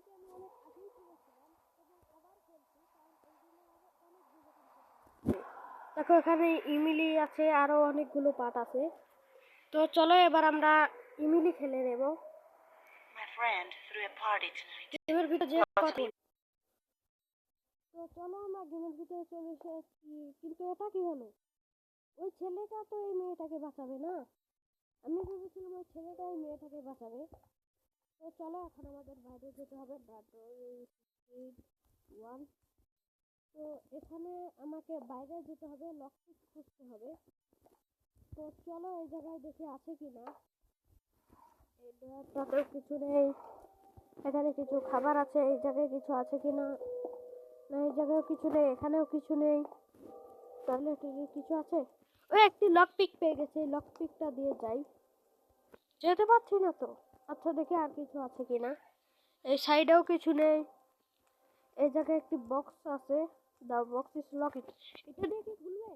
গেমটি আমি অনেক আগেই খেলেছিলাম এবং আবার খেলছি, কারণ এই গেমে আরো অনেকগুলো কিন্তু দেখো এখানে ইমিলি আছে, আরো অনেকগুলো পার্ট আছে। তো চলো এবার আমরা ইমিলি খেলে নেব। গেমের ভিতরে যে কথা, তো চলো আমরা গেমের ভিতরে চলে এসেছি। কিন্তু এটা কি হলো? ওই ছেলেটা তো এই মেয়েটাকে বাঁচাবে না। আমি ভেবেছিলাম ওই ছেলেটা এই মেয়েটাকে বাঁচাবে। তো চলো এখন আমাদের বাইরে যেতে হবে। ওয়ান। তো এখানে আমাকে বাইরে যেতে হবে, লকপিক খুঁজতে হবে। তো চলো এই জায়গায় দেখে আছে কিনা। এই ড্রয়ারটাতেও কিছু নেই। এখানে কিছু খাবার আছে, এই জায়গায় কিছু আছে কিনা। না, এই জায়গায় কিছু নেই, এখানেও কিছু নেই। টয়লেটে কিছু আছে। ওই একটি লকপিক পেয়ে গেছে, এই লকপিকটা দিয়ে যাই। যেতে পারছি না তো। আচ্ছা দেখি আর কিছু আছে কিনা। এই সাইডেও কিছু নেই। এই জায়গায় একটি বক্স আছে। The box is locked. এটা দিয়ে কি খুলবে?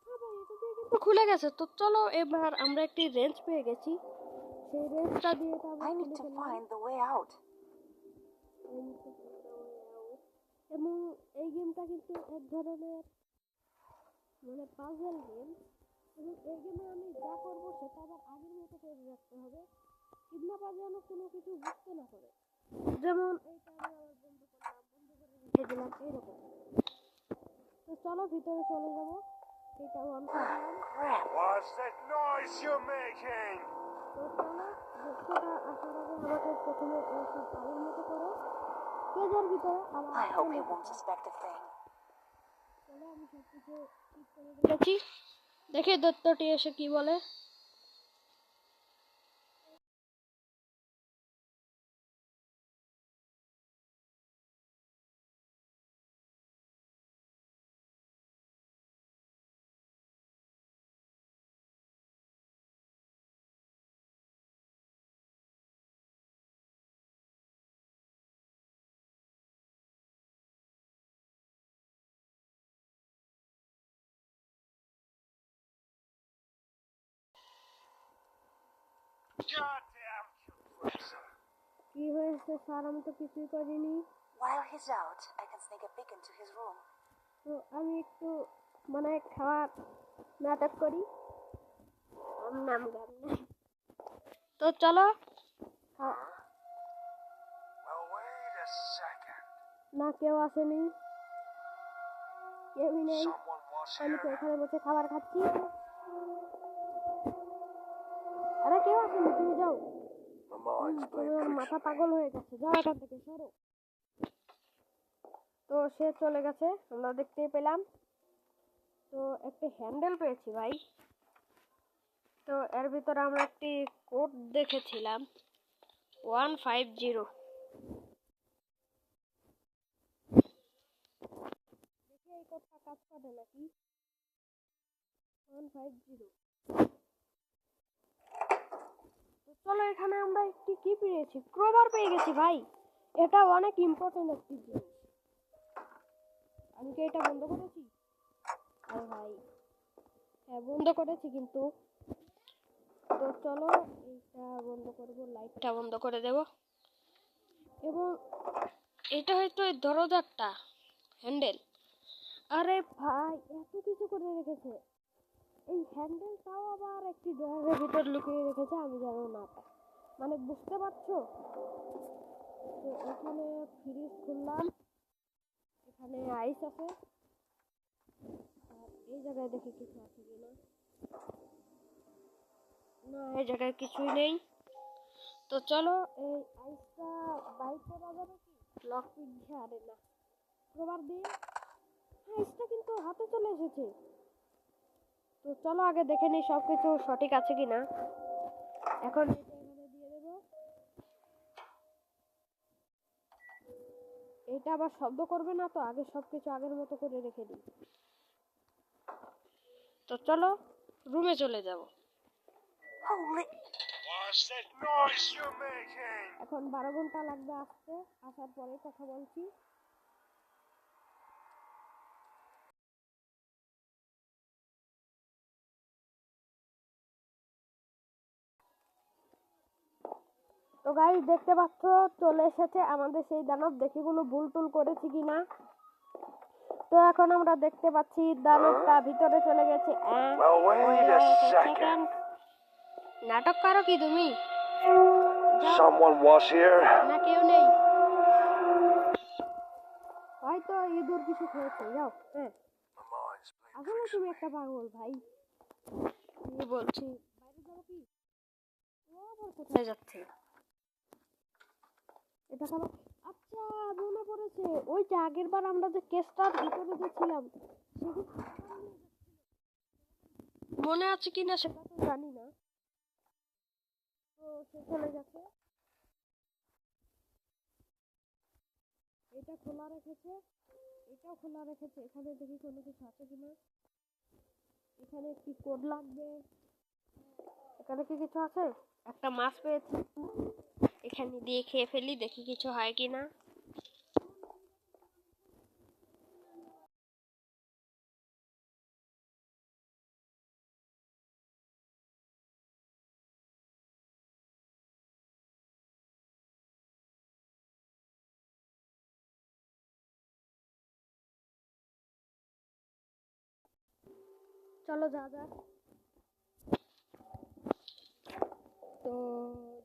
হ্যাঁ ভাই, এটা দিয়ে কিন্তু খুলে গেছে। তো চলো এবার আমরা একটি রেঞ্জ পেয়ে গেছি। সেই রেঞ্জটা দিয়ে এটা আমরা খুলে ফেললাম। এবং এই গেমটা কিন্তু এক ধরনের মানে পাজল গেম। এবং এই গেমে আমি যা করবো সেটা আবার আগের মতো করে রাখতে হবে, কিডন্যাপার যেন কোনো কিছু বুঝতে না পারে। যেমন এইটা আমি আমার বন্ধ করলাম, বন্ধ করে রেখে দিলাম, এইরকম। তো চলো ভিতরে চলে যাবো। এটা অন করলাম। What's that noise you're making? তো চলো, বক্সটা আসার আগে আমাকে প্রথমে এইসব আগের মতো করে পেজের ভিতরে আবার I hope he won't suspect a thing. চলো আমি সবকিছু ঠিক করে রেখেছি। দেখি দত্তটি এসে কি বলে। Goddamn compressor. কি হয়েছে স্যার? আমি তো কিছুই করিনি। While he's out, I can sneak a peek into his room. তো আমি একটু মানে খাওয়ার নাটক করি। নাম গান নাই। তো চলো। Well, wait a second. না, কেউ আসেনি, কেউই নেই। Someone was আমি তো here. এখানে বসে খাবার খাচ্ছি। আরে কেউ আসেনি, তুমি যাও। My mind's playing তোমার tricks মাথা on me. পাগল হয়ে গেছে, যাও এখান থেকে, সরো। তো সে চলে গেছে, আমরা দেখতেই পেলাম। তো একটা হ্যান্ডেল পেয়েছি ভাই। তো এর ভিতরে আমরা একটি কোড দেখেছিলাম 150। দেখি এই কোডটা কাজ করে নাকি। 150। তো চলো এখানে আমরা একটি কি পেয়েছি, ক্রোবার পেয়ে গেছি ভাই। এটা অনেক ইম্পর্টেন্ট একটি জিনিস। আমি কি এটা বন্ধ করেছি? আরে ভাই, হ্যাঁ বন্ধ করেছি কিন্তু। তো চলো এইটা বন্ধ করবো, লাইটটা বন্ধ করে দেব। এবং এটা হয়তো এই দরজাটা হ্যান্ডেল। আরে ভাই, এত কিছু করে রেখেছে। এই হ্যান্ডেলটাও আবার একটি ড্রয়ারের ভিতর লুকিয়ে রেখেছে, আমি জানো না। মানে বুঝতে পারছো? তো এখানে ফ্রিজ খুললাম, এখানে আইস আছে। আর এই জায়গায় দেখি কিছু আছে কিনা। না, এই জায়গায় কিছুই নেই। তো চলো এই আইসটা বাই করা যাবে কি? লক পিক দিয়ে, আরে না, প্রবার দিয়ে। আইসটা কিন্তু হাতে চলে এসেছে। তো চলো আগে দেখে নিই সবকিছু সঠিক আছে কিনা। এখন এটা এখানে দিয়ে দেব। এটা আবার শব্দ করবে না তো, আগে সবকিছু আগের মতো করে রেখে দিই। তো চলো রুমে চলে যাব। Holy! What's that noise you're making? এখন 12 ঘন্টা লাগবে আসতে, আসার পরে কথা বলছি। তো গাইস দেখতে পাচ্ছ চলে এসেছে আমাদের সেই দানব, দেখি কোনো ভুল টুল করেছি কিনা। তো এখন আমরা দেখতে পাচ্ছি দানবটা ভিতরে চলে গেছে। Well, wait a second. নাটক করো কি তুমি? Someone was here. না কেউ নেই, হয়তো ইঁদুর কিছু খেয়েছে। যাও। হ্যাঁ My mind's playing আসলে tricks তুমি on me. একটা পাগল ভাই। কি বলছি, বাইরে যাবো কি? ও আবার কোথায় যাচ্ছে? এটা খাবো। আচ্ছা মনে পড়েছে, ওই যে আগের বার আমরা যে কেসটার ভিতরে যে ছিলাম, মনে আছে কিনা সেটা তো জানি না। তো সে চলে গেছে। এটা খোলা রেখেছে, এটাও খোলা রেখেছে। এখানে দেখি কোনো কিছু আছে কিনা। এখানে কি কোড লাগবে? এখানে কি কিছু আছে? একটা মাছ পেয়েছি, এখানে দিয়ে খেয়ে ফেলি, দেখি কিছু হয় কিনা। চলো যা যাক। তো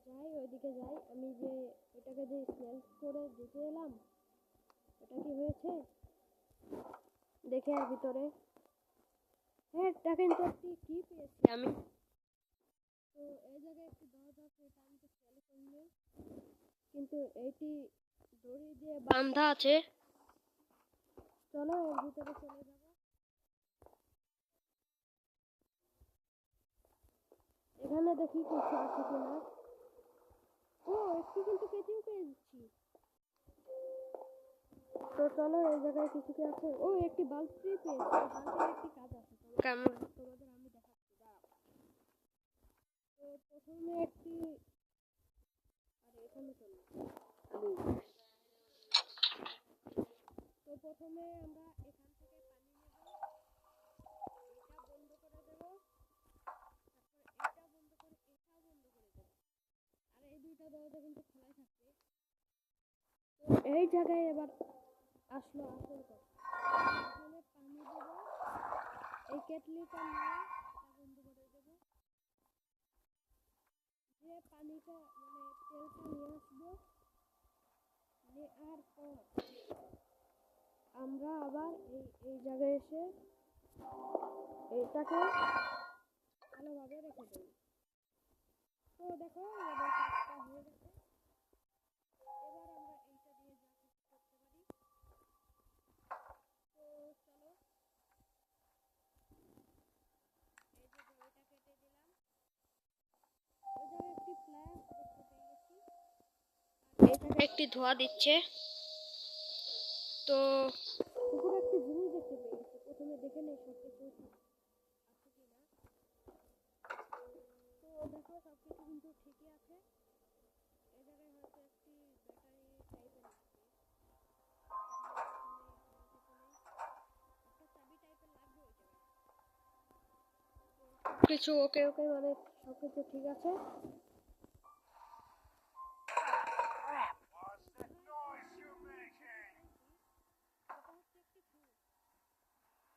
যাই, ওইদিকে যাই। আমি যে এটাকে যে স্মেল করে দিতে এলাম, এটা কি হয়েছে দেখে আর ভিতরে। হ্যাঁ এটা কিন্তু একটি কি পেয়েছি আমি। তো এই জায়গায় একটি দরজা আছে, এটা আমি তো খেয়াল করিনি, কিন্তু এইটি দড়ি দিয়ে বাঁধা আছে। চলো এর ভিতরে চলে যাব। এখানে দেখি কিছু আছে কিনা। ও একটু কিন্তু কেটেও পেয়েছি। তো চলো এই জায়গায় কিছু কি আছে। ও একটি বাল্ব ট্রি পেয়েছি, বাল্বের একটি কাজ আছে, তোমাদের আমি দেখাচ্ছি, দাঁড়াও। তো প্রথমে একটি, আরে এখানে চলো আমি। তো প্রথমে আমরা এখান থেকে পানি নেব, এটা বন্ধ করে দেব, তারপর এটা বন্ধ করে এটা বন্ধ করে দেব। আর এই দুইটা দরজা কিন্তু খোলাই থাকবে। তো এই জায়গায় এবার আসলো আসল কথা। এখানে পানি দেব, এই কেটলিটা নিয়ে এটা বন্ধ করে দেব, যে পানিটা মানে তেলটা নিয়ে আসবো। নেওয়ার পর আমরা আবার এই জায়গায় এসে এইটাকে ভালোভাবে রেখে দেব। তো দেখো আমাদের কাজটা হয়ে গেছে। এবার আমরা এইটা দিয়ে যা কিছু করতে পারি। তো চলো, এই যে দড়িটা কেটে দিলাম, ওই জায়গায় একটি ফ্ল্যাশ দেখতে পেয়ে গেছি, আর এই জায়গায় একটি ধোঁয়া দিচ্ছে। তো পুকুরে একটি জিনিস দেখতে পেয়ে গেছি, প্রথমে দেখে নেই সব কিছু আছে কিনা। তো দেখো সব কিছু কিন্তু ঠিকই আছে। এই জায়গায় হয়তো একটি ব্যাটারি টাইপের লাগবে, একটা চাবি টাইপের লাগবে ওই জায়গায়। কিছু ওকে ওকে মানে সব কিছু ঠিক আছে। Crap. What's that noise you're making? এটা হচ্ছে একটি ফুল।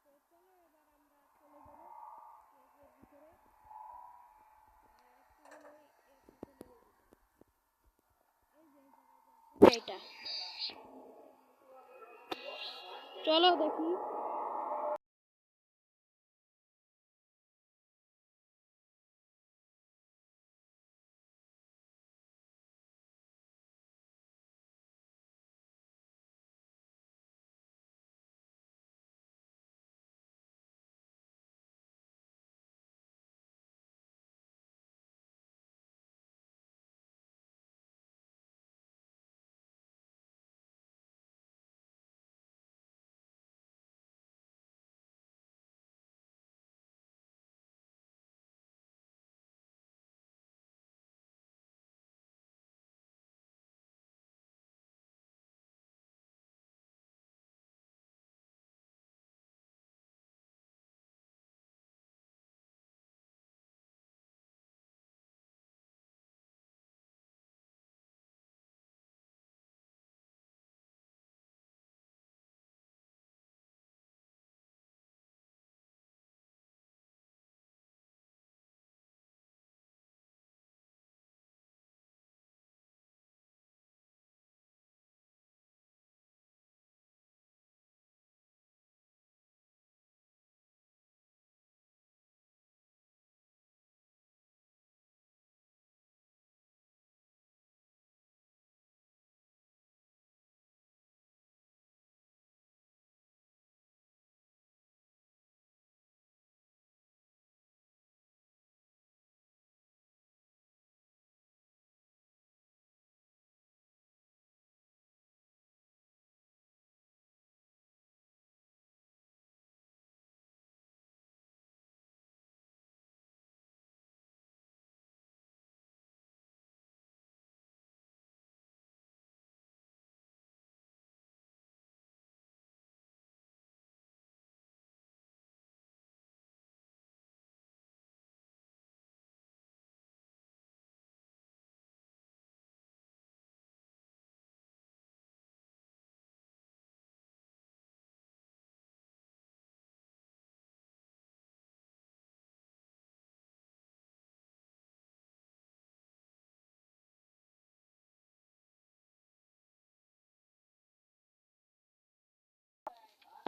তো চলো এবার আমরা চলে যাব কেজের ভিতরে, আর একটু হলেই এর সাথে লেগে যেত। এই যে এই জায়গায় যে আছে এইটা, চলো দেখি।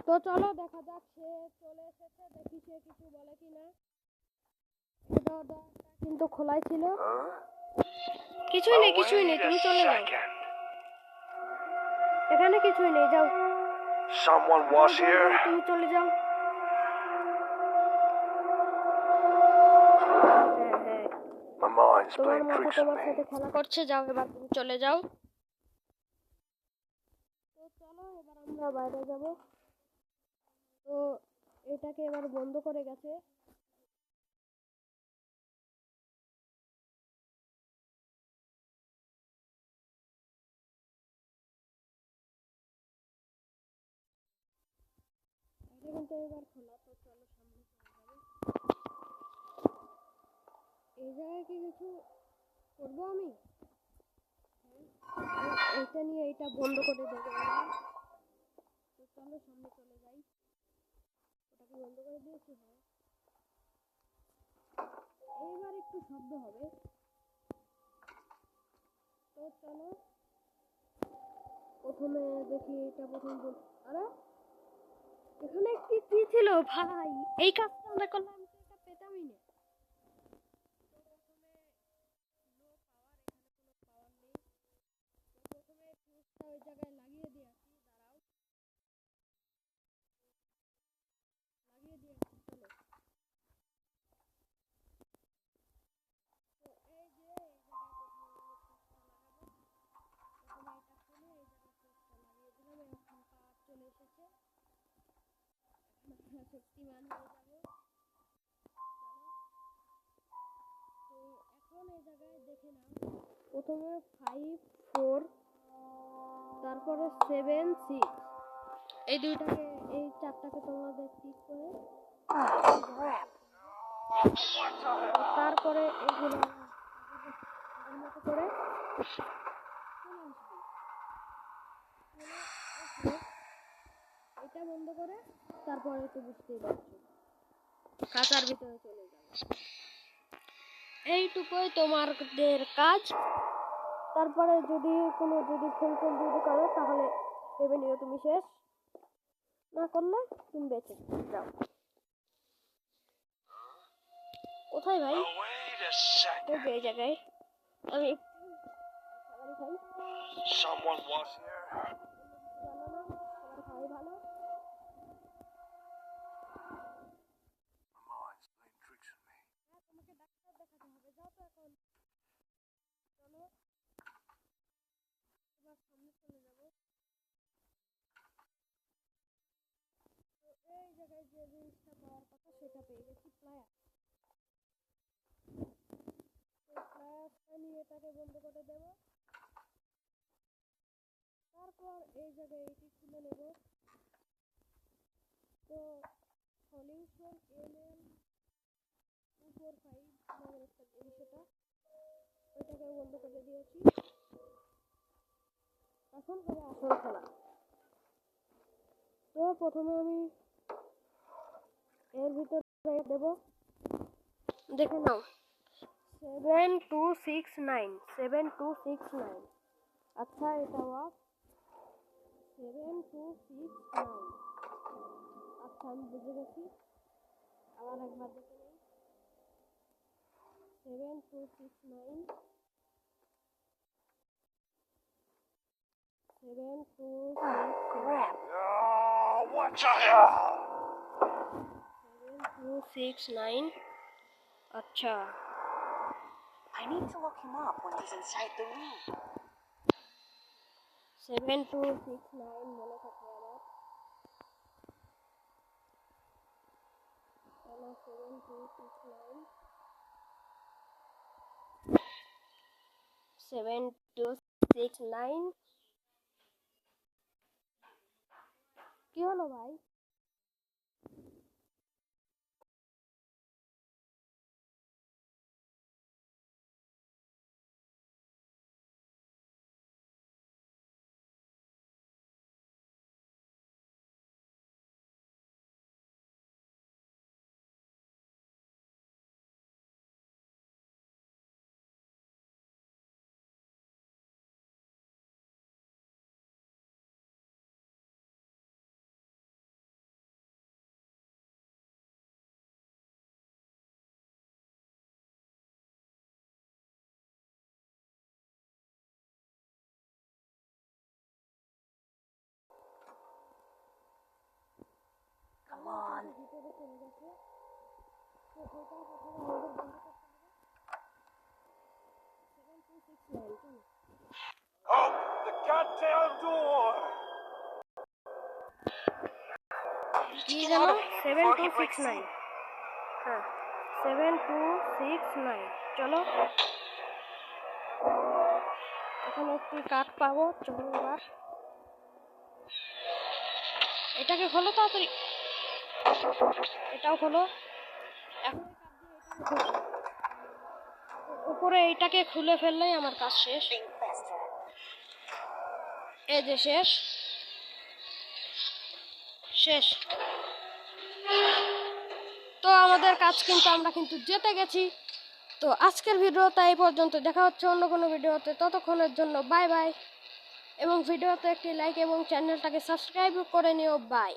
তো চলো দেখা যাক সে চলে এসেছে, দেখি সে কিছু বলে কিনা। এই দরজাটা কিন্তু খোলাই ছিল। কিছুই নেই Wait a তুমি চলে যাও, second. এখানে কিছুই নেই, যাও Someone was here. তুমি চলে যাও। হ্যাঁ, My mind's তোমার playing মাথা tricks on তোমার me. সাথে খেলা করছে, যাও এবার তুমি চলে যাও। তো চলো এবার আমরা বাইরে যাব। তো এটাকে এবার বন্ধ করে গেছে। এটা কিন্তু এবার খোলা, তো চলো সামনে চলে যাবে। এই জায়গায় কি কিছু করবো আমি? এইটা নিয়ে এইটা বন্ধ করে দেবো এবার। তো চলো সামনে চলে যাই। ওটাকে বন্ধ করে দিয়েছি, হ্যাঁ। এইবার একটু শব্দ হবে। তো চলো প্রথমে দেখি এটা আরে এখানে কি ছিল ভাই? এই কাজটা আমরা করলে আমি তো এটা পেতামই না। প্রথমে ফিউজটা ওই জায়গায় লাগিয়ে দিয়েছি, দাঁড়াও, লাগিয়ে দিয়েছি, চলো। তো এই যে এই জায়গায় প্রথমে এটা খুলে এই জায়গায় ফিউজটা লাগিয়ে দিলাম, এখন পাওয়ার চলে এসেছে, এখন আমরা শক্তিমান হয়ে যাবো। তো এখন এই জায়গায় দেখে নাও, প্রথমে 5 4 তারপরে 7 6, এই দুইটাকে এই চারটাকে তোমাদের টিক করে তারপরে এইগুলো আগের মতো করে চলে আসবে। এটা বন্ধ করে তারপরে তো বুঝতেই পারছো কাঁচার ভিতরে চলে যাবে। এইটুকুই তোমাদের কাজ। তারপরে যদি ফুল যদি করো তাহলে ভেবে নিও তুমি শেষ, না করলে তুমি বেঁচে যাও। কোথায় ভাই? Wait a এই second. যে এই জায়গায় আমি খাই, Someone was here. ভালো না, সবার খাই ভালো। My mind's playing tricks on me. হ্যাঁ, তোমাকে ডাক্তার দেখাতে হবে, যাও তো এখন। চলো এবার সামনে চলে যাবো। তো এই জায়গায় যে জিনিসটা পাওয়ার কথা সেটা পেয়ে গেছি, প্লায়ার। তো প্লায়ারটা নিয়ে এটাকে বন্ধ করে দেব। তারপর এই জায়গায় এটি খুলে নেব। তো সলিউশন ML 245 নামের একটা জিনিস, ওইটাকে বন্ধ করে দিয়েছি। এখন হবে আসল খেলা। তো প্রথমে আমি এর ভিতরে দেব, দেখে নাও 7269 7269। আচ্ছা এটা ওয়াক 7269। আচ্ছা আমি বুঝে গেছি, আবার একবার দেখে নিই। 7269 7269 Oh, what the hell? 7269। আচ্ছা I need to look him up when he's inside the room. 7269 মনে থাকে আমার। চলো 7269 7269। কি হলো ভাই? Come on. ভিতরে চলে গেছে। তো এটা প্রথমে আমাদের বন্ধ করতে হবে। 7269 চলো। Open the goddamn door! কি জানো 7269 হ্যাঁ 7269 চলো এখানে একটি কাঠ পাবো চলো এবার এটাকে খোলো তাড়াতাড়ি এটাও খোলো এখন উপরে এইটাকে খুলে ফেললেই আমার কাজ শেষ Think faster. এই যে শেষ শেষ তো আমাদের কাজ কিন্তু আমরা কিন্তু জিতে গেছি তো আজকের ভিডিওটা এই পর্যন্ত দেখা হচ্ছে অন্য কোনো ভিডিওতে ততক্ষণের জন্য বাই বাই এবং ভিডিওতে একটি লাইক এবং চ্যানেলটাকে সাবস্ক্রাইব করে নিও বাই